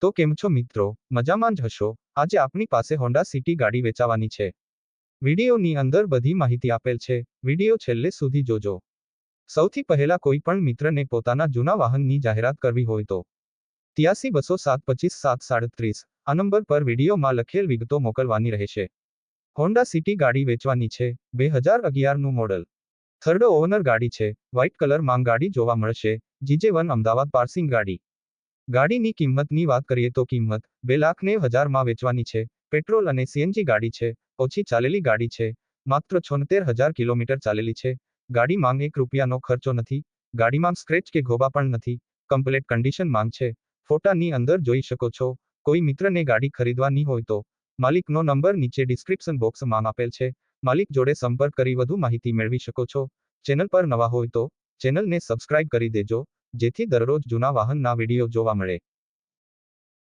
તો કેમ છો મિત્રો, મજામાં જ હશો। આજે આપણી પાસે હોન્ડા સિટી ગાડી વેચાવાની છે। વિડીયોની અંદર બધી માહિતી આપેલ છે, વિડીયો છેલ્લે સુધી જોજો। સૌથી પહેલા કોઈ પણ મિત્રને પોતાના જૂના વાહનની જાહેરાત કરવી હોય તો 83-207-25-737 આ નંબર પર વિડીયોમાં લખેલ વિગતો મોકલવાની રહેશે। હોન્ડા સિટી ગાડી વેચવાની છે, 2011નું મોડલ, થર્ડ ઓનર ગાડી છે, વ્હાઇટ કલરમાં ગાડી જોવા મળશે, GJ1 અમદાવાદ પાર્સિંગ ગાડી। ગાડીની કિંમતની વાત કરીએ તો કિંમત 2,90,000માં વેચવાની છે। પેટ્રોલ અને CNG ગાડી છે, ઓછી ચાલેલી ગાડી છે, માત્ર 76,000 કિલોમીટર ચાલેલી છે। ગાડીમાં ₹1નો ખર્ચો નથી, ગાડીમાં સ્ક્રેચ કે ઘોબા પણ નથી, કમ્પ્લેટ કન્ડિશન માંગ છે। ફોટાની અંદર જોઈ શકો છો। કોઈ મિત્રને ગાડી ખરીદવાની હોય તો માલિકનો નંબર નીચે ડિસ્ક્રિપ્શન બોક્સમાં આપેલ છે, માલિક જોડે સંપર્ક કરી વધુ માહિતી મેળવી શકો છો। ચેનલ પર નવા હોય તો ચેનલને સબસ્ક્રાઇબ કરી દેજો, જેથી દરરોજ જૂના વાહનના વિડીયો જોવા મળે।